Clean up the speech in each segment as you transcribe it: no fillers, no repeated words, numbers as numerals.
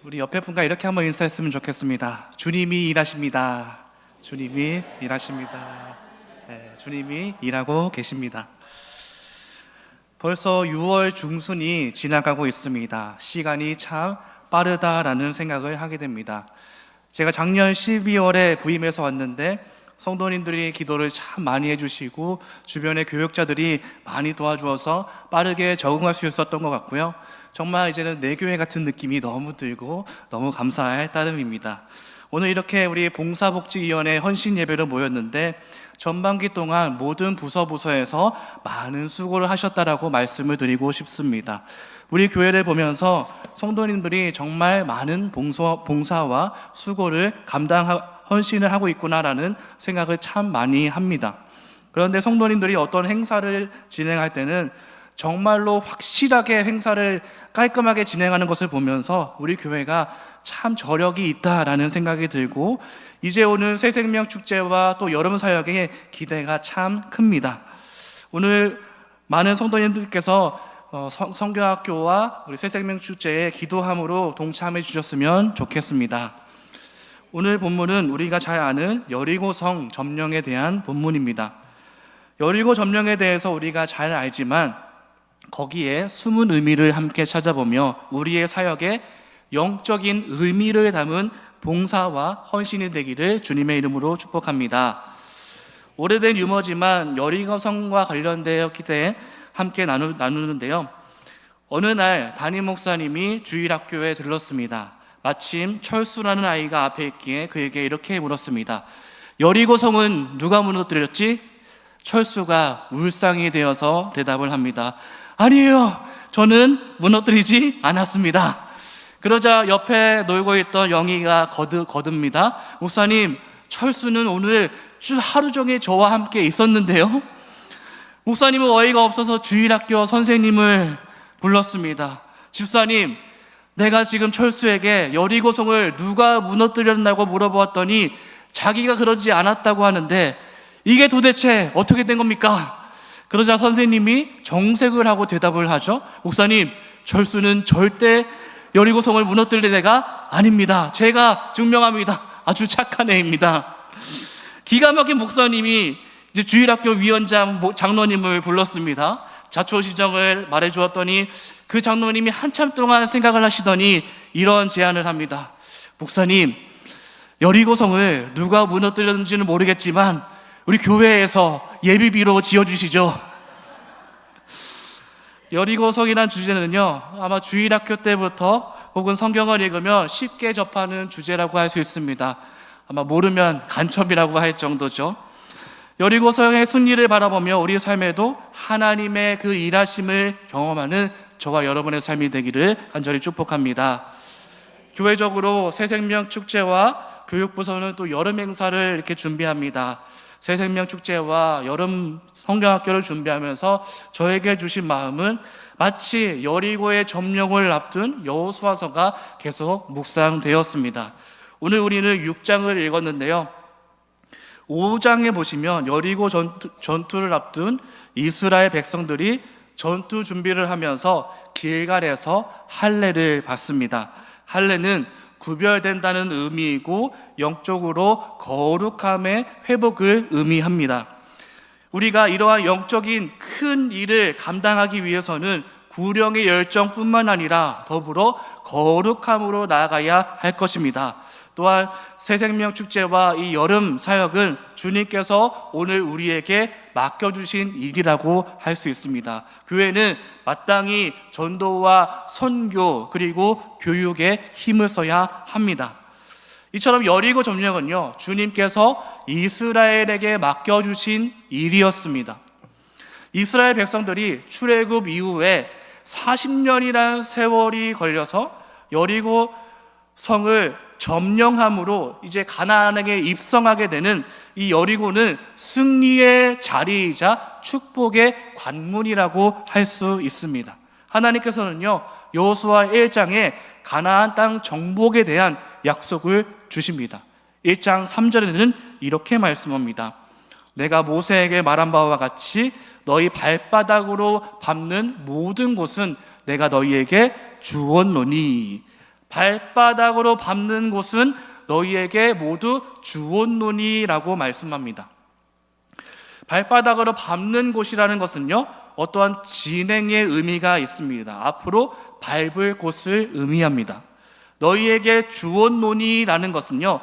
우리 옆에 분과 이렇게 한번 인사했으면 좋겠습니다. 주님이 일하십니다. 주님이 일하십니다. 네, 주님이 일하고 계십니다. 벌써 6월 중순이 지나가고 있습니다. 시간이 참 빠르다라는 생각을 하게 됩니다. 제가 작년 12월에 부임해서 왔는데 성도님들이 기도를 참 많이 해주시고 주변의 교역자들이 많이 도와주어서 빠르게 적응할 수 있었던 것 같고요. 정말 이제는 내 교회 같은 느낌이 너무 들고 너무 감사할 따름입니다. 오늘 이렇게 우리 봉사복지위원회 헌신 예배로 모였는데 전반기 동안 모든 부서에서 많은 수고를 하셨다라고 말씀을 드리고 싶습니다. 우리 교회를 보면서 성도님들이 정말 많은 봉사와 수고를 헌신을 하고 있구나라는 생각을 참 많이 합니다. 그런데 성도님들이 어떤 행사를 진행할 때는 정말로 확실하게 행사를 깔끔하게 진행하는 것을 보면서 우리 교회가 참 저력이 있다라는 생각이 들고 이제 오는 새생명 축제와 또 여름 사역의 기대가 참 큽니다. 오늘 많은 성도님들께서 성경학교와 우리 새생명 축제에 기도함으로 동참해 주셨으면 좋겠습니다. 오늘 본문은 우리가 잘 아는 여리고성 점령에 대한 본문입니다. 여리고 점령에 대해서 우리가 잘 알지만 거기에 숨은 의미를 함께 찾아보며 우리의 사역에 영적인 의미를 담은 봉사와 헌신이 되기를 주님의 이름으로 축복합니다. 오래된 유머지만 여리고성과 관련되었기 때문에 함께 나누는데요. 어느 날 담임 목사님이 주일학교에 들렀습니다. 마침 철수라는 아이가 앞에 있기에 그에게 이렇게 물었습니다. 여리고성은 누가 무너뜨렸지? 철수가 울상이 되어서 대답을 합니다. 아니에요, 저는 무너뜨리지 않았습니다. 그러자 옆에 놀고 있던 영희가 거듭니다. 목사님, 철수는 오늘 하루 종일 저와 함께 있었는데요. 목사님은 어이가 없어서 주일학교 선생님을 불렀습니다. 집사님, 내가 지금 철수에게 여리고성을 누가 무너뜨렸냐고 물어보았더니 자기가 그러지 않았다고 하는데 이게 도대체 어떻게 된 겁니까? 그러자 선생님이 정색을 하고 대답을 하죠. 목사님, 철수는 절대 여리고성을 무너뜨릴 애가 아닙니다. 제가 증명합니다. 아주 착한 애입니다. 기가 막힌 목사님이 이제 주일학교 위원장 장로님을 불렀습니다. 자초지정을 말해주었더니 그 장로님이 한참 동안 생각을 하시더니 이런 제안을 합니다. 목사님, 여리고성을 누가 무너뜨렸는지는 모르겠지만 우리 교회에서 예비비로 지어주시죠. 여리고성이란 주제는요, 아마 주일학교 때부터 혹은 성경을 읽으면 쉽게 접하는 주제라고 할 수 있습니다. 아마 모르면 간첩이라고 할 정도죠. 여리고성의 승리를 바라보며 우리 삶에도 하나님의 그 일하심을 경험하는 저와 여러분의 삶이 되기를 간절히 축복합니다. 교회적으로 새생명 축제와 교육부서는 또 여름 행사를 이렇게 준비합니다. 새생명 축제와 여름 성경학교를 준비하면서 저에게 주신 마음은 마치 여리고의 점령을 앞둔 여호수아서가 계속 묵상되었습니다. 오늘 우리는 6장을 읽었는데요. 5장에 보시면 여리고 전투를 앞둔 이스라엘 백성들이 전투 준비를 하면서 길갈에서 할례를 받습니다. 할례는 구별된다는 의미이고 영적으로 거룩함의 회복을 의미합니다. 우리가 이러한 영적인 큰 일을 감당하기 위해서는 구령의 열정뿐만 아니라 더불어 거룩함으로 나아가야 할 것입니다. 또한 새생명 축제와 이 여름 사역은 주님께서 오늘 우리에게 맡겨주신 일이라고 할 수 있습니다. 교회는 마땅히 전도와 선교 그리고 교육에 힘을 써야 합니다. 이처럼 여리고 점령은요, 주님께서 이스라엘에게 맡겨주신 일이었습니다. 이스라엘 백성들이 출애굽 이후에 40년이라는 세월이 걸려서 여리고 성을 점령함으로 이제 가나안에게 입성하게 되는 이 여리고는 승리의 자리이자 축복의 관문이라고 할 수 있습니다. 하나님께서는요, 여호수아 1장에 가나안 땅 정복에 대한 약속을 주십니다. 1장 3절에는 이렇게 말씀합니다. 내가 모세에게 말한 바와 같이 너희 발바닥으로 밟는 모든 곳은 내가 너희에게 주었노니 발바닥으로 밟는 곳은 너희에게 모두 주었노니라고 말씀합니다. 발바닥으로 밟는 곳이라는 것은요, 어떠한 진행의 의미가 있습니다. 앞으로 밟을 곳을 의미합니다. 너희에게 주었노니라는 것은요,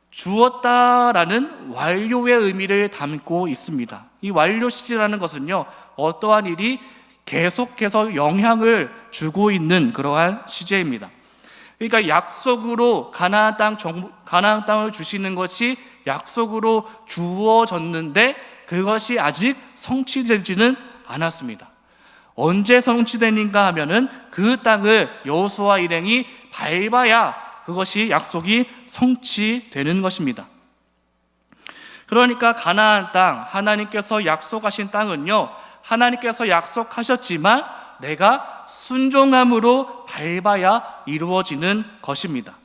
주었다라는 완료의 의미를 담고 있습니다. 이 완료 시제라는 것은요, 어떠한 일이 계속해서 영향을 주고 있는 그러한 시제입니다. 그러니까 약속으로 가나안 땅을 주시는 것이 약속으로 주어졌는데 그것이 아직 성취되지는 않았습니다. 언제 성취되는가 하면은 그 땅을 여호수아 일행이 밟아야 그것이 약속이 성취되는 것입니다. 그러니까 가나안 땅, 하나님께서 약속하신 땅은요, 하나님께서 약속하셨지만 내가 순종함으로 밟아야 이루어지는 것입니다.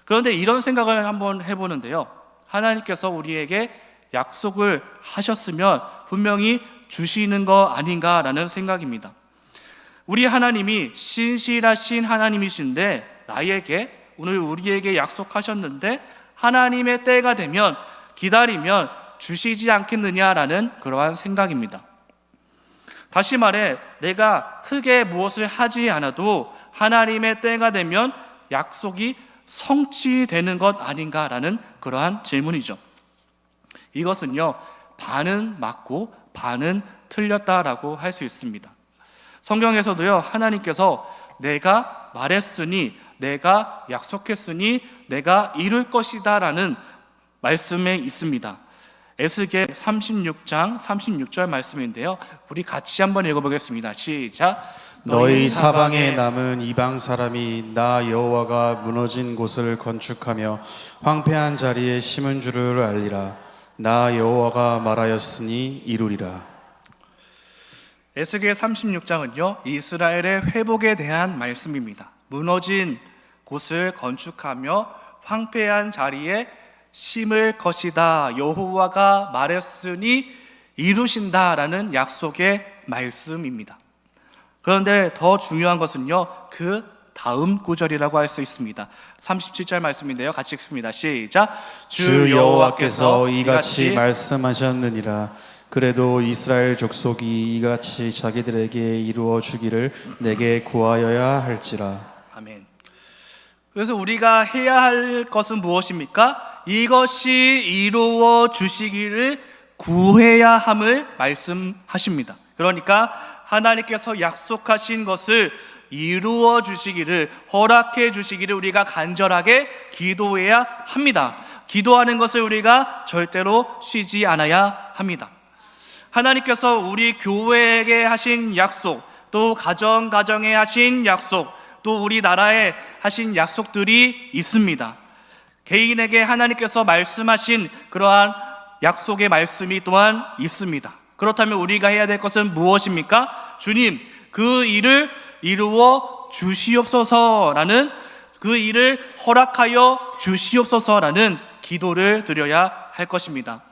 그런데 이런 생각을 한번 해보는데요, 하나님께서 우리에게 약속을 하셨으면 분명히 주시는 거 아닌가라는 생각입니다. 우리 하나님이 신실하신 하나님이신데 오늘 우리에게 약속하셨는데 하나님의 때가 되면 기다리면 주시지 않겠느냐라는 그러한 생각입니다. 다시 말해, 내가 크게 무엇을 하지 않아도 하나님의 때가 되면 약속이 성취되는 것 아닌가라는 그러한 질문이죠. 이것은요, 반은 맞고 반은 틀렸다라고 할 수 있습니다. 성경에서도요, 하나님께서 내가 말했으니, 내가 약속했으니 내가 이룰 것이다 라는 말씀에 있습니다. 에스겔 36장 36절 말씀인데요, 우리 같이 한번 읽어보겠습니다. 시작. 너희 사방에 남은 이방 사람이 나 여호와가 무너진 곳을 건축하며 황폐한 자리에 심은 줄을 알리라. 나 여호와가 말하였으니 이루리라. 에스겔 36장은요, 이스라엘의 회복에 대한 말씀입니다. 무너진 곳을 건축하며 황폐한 자리에 심을 것이다. 여호와가 말했으니 이루신다라는 약속의 말씀입니다. 그런데 더 중요한 것은요, 그 다음 구절이라고 할 수 있습니다. 37절 말씀인데요, 같이 읽습니다. 시작. 주 여호와께서 이같이 말씀하셨느니라. 그래도 이스라엘 족속이 이같이 자기들에게 이루어 주기를 내게 구하여야 할지라. 아멘. 그래서 우리가 해야 할 것은 무엇입니까? 이것이 이루어 주시기를 구해야 함을 말씀하십니다. 그러니까 하나님께서 약속하신 것을 이루어 주시기를, 허락해 주시기를 우리가 간절하게 기도해야 합니다. 기도하는 것을 우리가 절대로 쉬지 않아야 합니다. 하나님께서 우리 교회에게 하신 약속, 또 가정에 하신 약속, 또 우리나라에 하신 약속들이 있습니다. 개인에게 하나님께서 말씀하신 그러한 약속의 말씀이 또한 있습니다. 그렇다면 우리가 해야 될 것은 무엇입니까? 주님, 그 일을 이루어 주시옵소서라는, 그 일을 허락하여 주시옵소서라는 기도를 드려야 할 것입니다.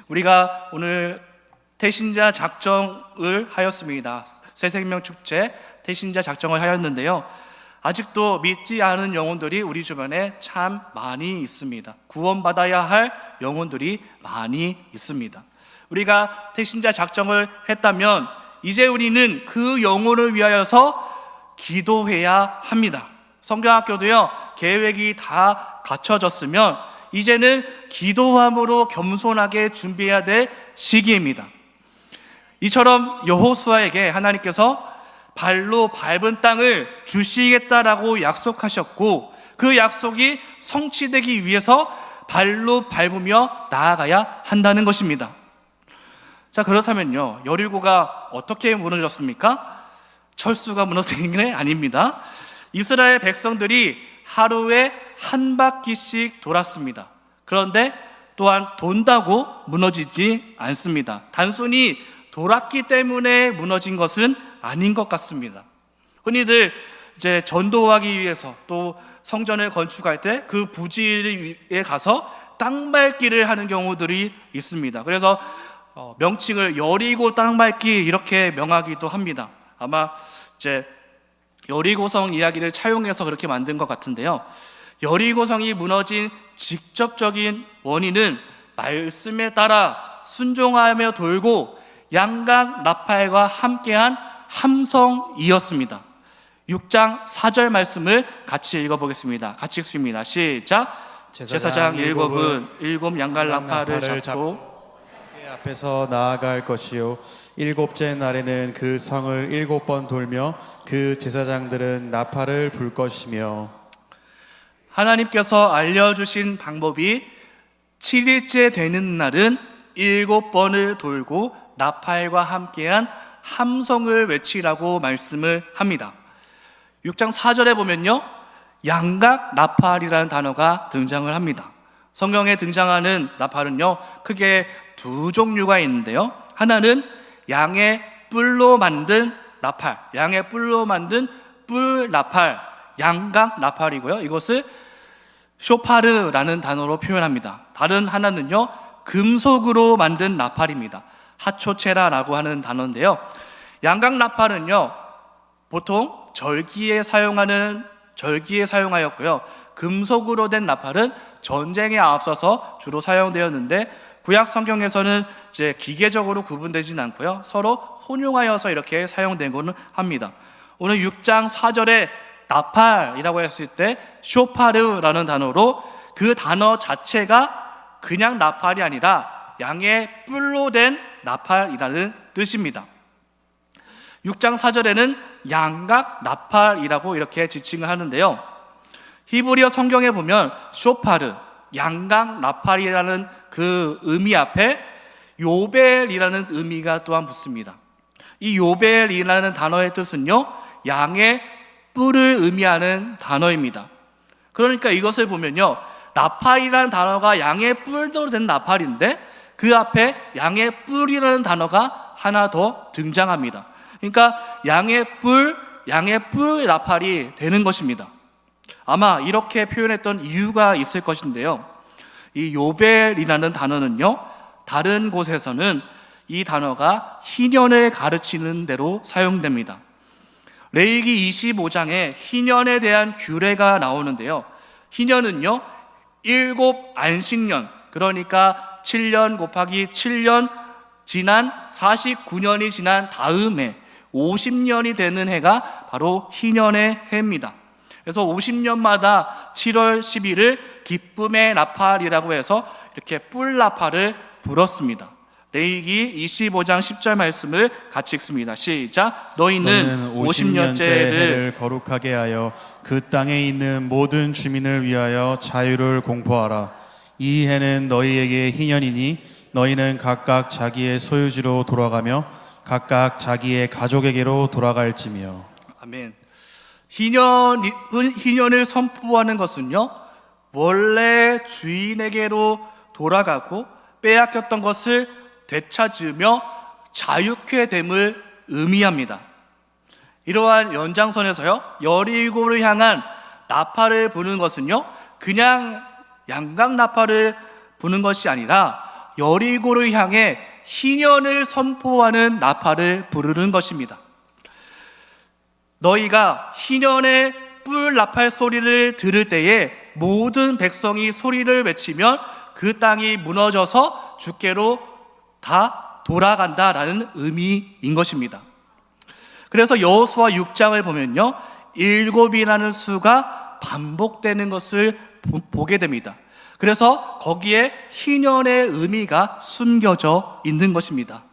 우리가 오늘 태신자 작정을 하였습니다. 새생명축제 태신자 작정을 하였는데요, 아직도 믿지 않은 영혼들이 우리 주변에 참 많이 있습니다. 구원받아야 할 영혼들이 많이 있습니다. 우리가 태신자 작정을 했다면 이제 우리는 그 영혼을 위하여서 기도해야 합니다. 성경학교도요, 계획이 다 갖춰졌으면 이제는 기도함으로 겸손하게 준비해야 될 시기입니다. 이처럼 여호수아에게 하나님께서 발로 밟은 땅을 주시겠다라고 약속하셨고, 그 약속이 성취되기 위해서 발로 밟으며 나아가야 한다는 것입니다. 자, 그렇다면요, 여리고가 어떻게 무너졌습니까? 철수가 무너진 게 아닙니다. 이스라엘 백성들이 하루에 한 바퀴씩 돌았습니다. 그런데 또한 돈다고 무너지지 않습니다. 단순히 돌았기 때문에 무너진 것은 아닌 것 같습니다. 흔히들 이제 전도하기 위해서 또 성전을 건축할 때 그 부지에 가서 땅밟기를 하는 경우들이 있습니다. 그래서 명칭을 여리고 땅밟기 이렇게 명하기도 합니다. 아마 이제 여리고성 이야기를 차용해서 그렇게 만든 것 같은데요. 여리고성이 무너진 직접적인 원인은 말씀에 따라 순종하며 돌고 양각 나팔과 함께한 함성이었습니다. 6장 4절 말씀을 같이 읽어보겠습니다. 같이 읽습니다. 시작. 제사장 일곱은 일곱 양갈 나팔을 잡고 그 앞에서 나아갈 것이요 일곱째 날에는 그 성을 7번 돌며 그 제사장들은 나팔을 불 것이며. 하나님께서 알려주신 방법이 7일째 되는 날은 7번을 돌고 나팔과 함께한 함성을 외치라고 말씀을 합니다. 6장 4절에 보면요, 양각 나팔이라는 단어가 등장을 합니다. 성경에 등장하는 나팔은요, 크게 두 종류가 있는데요. 하나는 양의 뿔로 만든 나팔, 양의 뿔로 만든 뿔 나팔, 양각 나팔이고요. 이것을 쇼파르라는 단어로 표현합니다. 다른 하나는요, 금속으로 만든 나팔입니다. 하초체라라고 하는 단어인데요. 양각 나팔은요, 보통 절기에 사용하였고요. 금속으로 된 나팔은 전쟁에 앞서서 주로 사용되었는데, 구약 성경에서는 이제 기계적으로 구분되진 않고요. 서로 혼용하여서 이렇게 사용되고는 합니다. 오늘 6장 4절에 나팔이라고 했을 때 쇼파르라는 단어로, 그 단어 자체가 그냥 나팔이 아니라 양의 뿔로 된 나팔이라는 뜻입니다. 6장 4절에는 양각 나팔이라고 이렇게 지칭을 하는데요. 히브리어 성경에 보면 쇼파르, 양각 나팔이라는 그 의미 앞에 요벨이라는 의미가 또한 붙습니다. 이 요벨이라는 단어의 뜻은요, 양의 뿔을 의미하는 단어입니다. 그러니까 이것을 보면요, 나팔이라는 단어가 양의 뿔로 된 나팔인데 그 앞에 양의 뿔이라는 단어가 하나 더 등장합니다. 그러니까 양의 뿔 나팔이 되는 것입니다. 아마 이렇게 표현했던 이유가 있을 것인데요. 이 요벨이라는 단어는요, 다른 곳에서는 이 단어가 희년을 가르치는 대로 사용됩니다. 레위기 25장에 희년에 대한 규례가 나오는데요. 희년은요, 7 안식년, 그러니까 7년 곱하기 7년 지난 49년이 지난 다음에 50년이 되는 해가 바로 희년의 해입니다. 그래서 50년마다 7월 10일을 기쁨의 나팔이라고 해서 이렇게 뿔 나팔을 불었습니다. 레위기 25장 10절 말씀을 같이 읽습니다. 시작. 너희는 50년째 해를 거룩하게 하여 그 땅에 있는 모든 주민을 위하여 자유를 공포하라. 이 해는 너희에게 희년이니 너희는 각각 자기의 소유지로 돌아가며 각각 자기의 가족에게로 돌아갈지며. 아멘. 희년을 선포하는 것은요, 원래 주인에게로 돌아가고 빼앗겼던 것을 되찾으며 자유케 됨을 의미합니다. 이러한 연장선에서요, 여리고를 향한 나팔을 부는 것은요, 그냥 양각 나팔을 부는 것이 아니라 여리고를 향해 희년을 선포하는 나팔을 부르는 것입니다. 너희가 희년의 뿔 나팔 소리를 들을 때에 모든 백성이 소리를 외치면 그 땅이 무너져서 주께로 다 돌아간다라는 의미인 것입니다. 그래서 여호수아 6장을 보면요, 7이라는 수가 반복되는 것을 보게 됩니다. 그래서 거기에 희년의 의미가 숨겨져 있는 것입니다.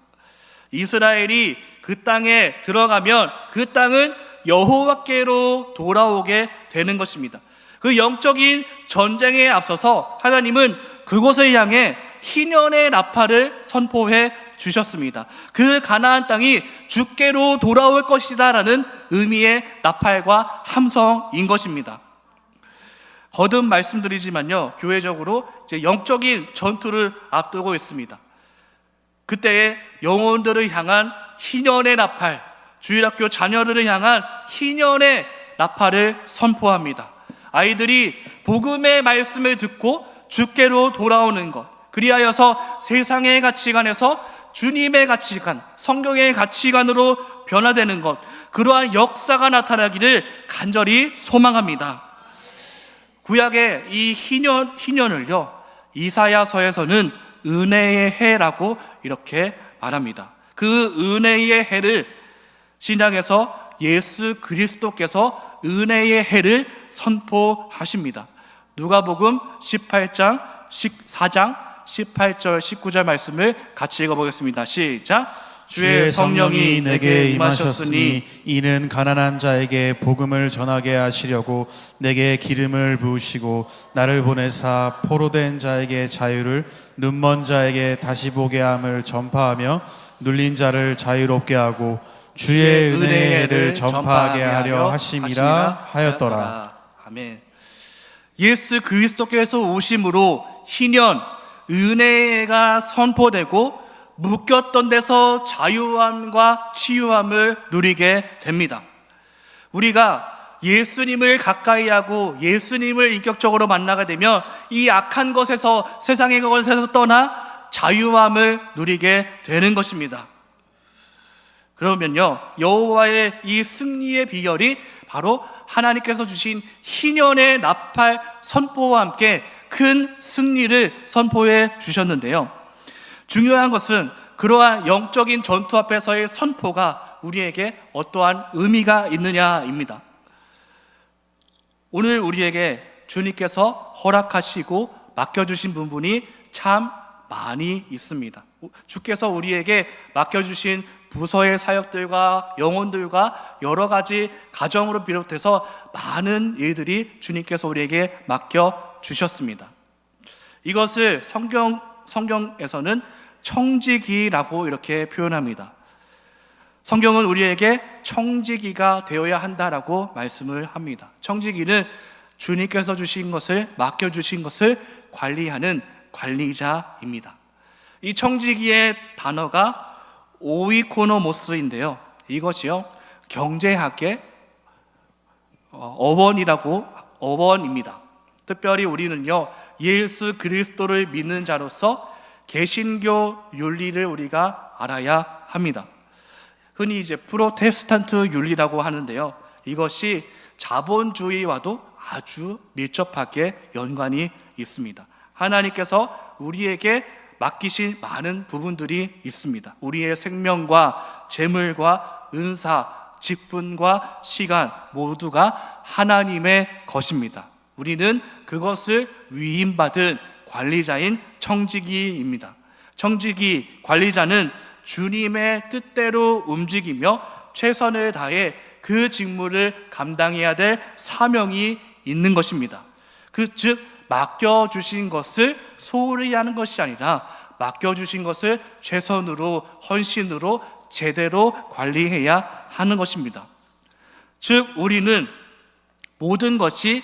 이스라엘이 그 땅에 들어가면 그 땅은 여호와께로 돌아오게 되는 것입니다. 그 영적인 전쟁에 앞서서 하나님은 그곳을 향해 희년의 나팔을 선포해 주셨습니다. 그 가나안 땅이 주께로 돌아올 것이다 라는 의미의 나팔과 함성인 것입니다. 거듭 말씀드리지만요, 교회적으로 이제 영적인 전투를 앞두고 있습니다. 그때에 영혼들을 향한 희년의 나팔, 주일학교 자녀들을 향한 희년의 나팔을 선포합니다. 아이들이 복음의 말씀을 듣고 주께로 돌아오는 것, 그리하여서 세상의 가치관에서 주님의 가치관, 성경의 가치관으로 변화되는 것, 그러한 역사가 나타나기를 간절히 소망합니다. 구약의 이 희년을요, 이사야서에서는 은혜의 해라고 이렇게 말합니다. 그 은혜의 해를 신약에서 예수 그리스도께서 은혜의 해를 선포하십니다. 누가복음 18장 14장 18절 19절 말씀을 같이 읽어보겠습니다. 시작. 주의 성령이 내게 임하셨으니 이는 가난한 자에게 복음을 전하게 하시려고 내게 기름을 부으시고 나를 보내사 포로된 자에게 자유를, 눈먼 자에게 다시 보게 함을 전파하며 눌린 자를 자유롭게 하고 주의 은혜를 전파하게 하려 하심이라 하였더라. 아멘. 예수 그리스도께서 오심으로 희년 은혜가 선포되고 묶였던 데서 자유함과 치유함을 누리게 됩니다. 우리가 예수님을 가까이 하고 예수님을 인격적으로 만나게 되면 이 악한 것에서, 세상의 것에서 떠나 자유함을 누리게 되는 것입니다. 그러면요, 여호와의 이 승리의 비결이 바로 하나님께서 주신 희년의 나팔 선포와 함께 큰 승리를 선포해 주셨는데요. 중요한 것은 그러한 영적인 전투 앞에서의 선포가 우리에게 어떠한 의미가 있느냐입니다. 오늘 우리에게 주님께서 허락하시고 맡겨주신 부분이 참 많이 있습니다. 주께서 우리에게 맡겨주신 부서의 사역들과 영혼들과 여러 가지 가정으로 비롯해서 많은 일들이 주님께서 우리에게 맡겨주셨습니다. 이것을 성경에서는 청지기라고 이렇게 표현합니다. 성경은 우리에게 청지기가 되어야 한다라고 말씀을 합니다. 청지기는 주님께서 주신 것을, 맡겨주신 것을 관리하는 관리자입니다. 이 청지기의 단어가 오이코노모스인데요, 이것이요 경제학의 어원입니다. 특별히 우리는요 예수 그리스도를 믿는 자로서 개신교 윤리를 우리가 알아야 합니다. 흔히 이제 프로테스탄트 윤리라고 하는데요, 이것이 자본주의와도 아주 밀접하게 연관이 있습니다. 하나님께서 우리에게 맡기신 많은 부분들이 있습니다. 우리의 생명과 재물과 은사, 직분과 시간 모두가 하나님의 것입니다. 우리는 그것을 위임받은 관리자인 청지기입니다. 청지기, 관리자는 주님의 뜻대로 움직이며 최선을 다해 그 직무를 감당해야 될 사명이 있는 것입니다. 즉 맡겨주신 것을 소홀히 하는 것이 아니라 맡겨주신 것을 최선으로, 헌신으로 제대로 관리해야 하는 것입니다. 즉 우리는 모든 것이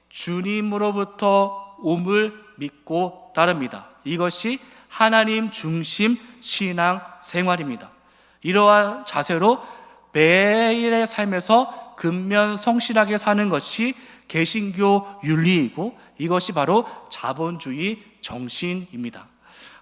주님으로부터 옴을 믿고 따릅니다. 이것이 하나님 중심 신앙 생활입니다. 이러한 자세로 매일의 삶에서 근면성실하게 사는 것이 개신교 윤리이고 이것이 바로 자본주의 정신입니다.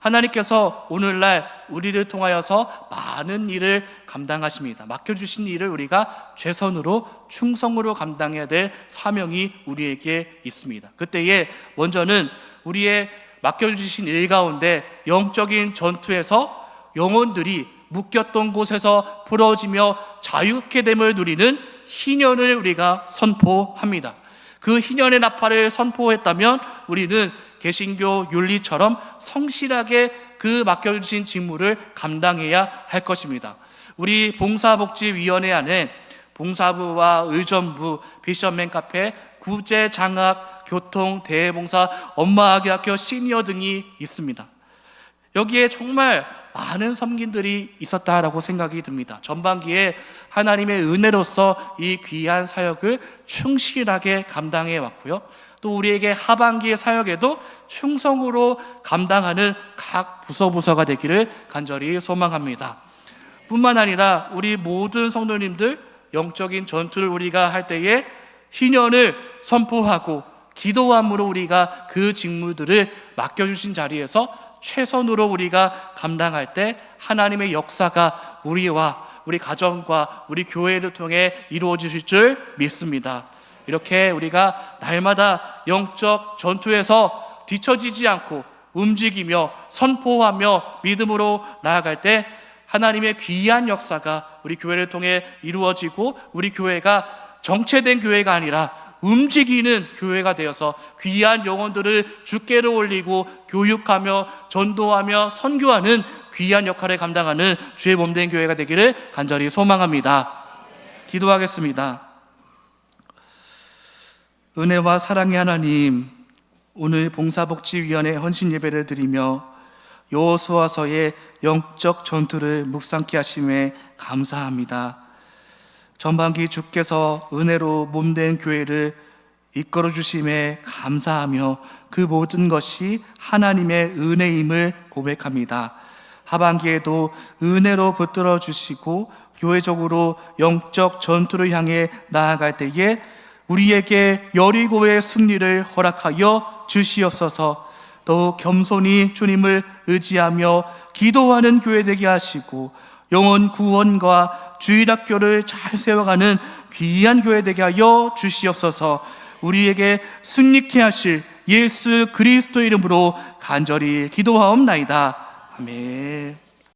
하나님께서 오늘날 우리를 통하여서 많은 일을 감당하십니다. 맡겨주신 일을 우리가 최선으로 충성으로 감당해야 될 사명이 우리에게 있습니다. 그때에 먼저는 우리의 맡겨주신 일 가운데 영적인 전투에서 영혼들이 묶였던 곳에서 풀어지며 자유케 됨을 누리는 희년을 우리가 선포합니다. 그 희년의 나팔을 선포했다면 우리는 개신교 윤리처럼 성실하게 그 맡겨주신 직무를 감당해야 할 것입니다. 우리 봉사복지위원회 안에 봉사부와 의전부, 비숍맨 카페, 구제, 장학, 교통, 대봉사, 엄마아기 학교, 시니어 등이 있습니다. 여기에 정말 많은 섬김들이 있었다라고 생각이 듭니다. 전반기에 하나님의 은혜로서 이 귀한 사역을 충실하게 감당해 왔고요. 또 우리에게 하반기의 사역에도 충성으로 감당하는 각 부서가 되기를 간절히 소망합니다. 뿐만 아니라 우리 모든 성도님들 영적인 전투를 우리가 할 때에 희년을 선포하고 기도함으로 우리가 그 직무들을 맡겨주신 자리에서 최선으로 우리가 감당할 때 하나님의 역사가 우리와 우리 가정과 우리 교회를 통해 이루어지실 줄 믿습니다. 이렇게 우리가 날마다 영적 전투에서 뒤처지지 않고 움직이며 선포하며 믿음으로 나아갈 때 하나님의 귀한 역사가 우리 교회를 통해 이루어지고 우리 교회가 정체된 교회가 아니라 움직이는 교회가 되어서 귀한 영혼들을 주께로 올리고 교육하며 전도하며 선교하는 귀한 역할을 감당하는 주의 몸된 교회가 되기를 간절히 소망합니다. 기도하겠습니다. 은혜와 사랑의 하나님, 오늘 봉사복지위원회 헌신 예배를 드리며 여호수아서의 영적 전투를 묵상케 하심에 감사합니다. 전반기 주께서 은혜로 몸된 교회를 이끌어 주심에 감사하며 그 모든 것이 하나님의 은혜임을 고백합니다. 하반기에도 은혜로 붙들어 주시고 교회적으로 영적 전투를 향해 나아갈 때에 우리에게 여리고의 승리를 허락하여 주시옵소서. 더욱 겸손히 주님을 의지하며 기도하는 교회 되게 하시고 영혼 구원과 주일학교를 잘 세워가는 귀한 교회 되게 하여 주시옵소서. 우리에게 승리케 하실 예수 그리스도 이름으로 간절히 기도하옵나이다. 아멘.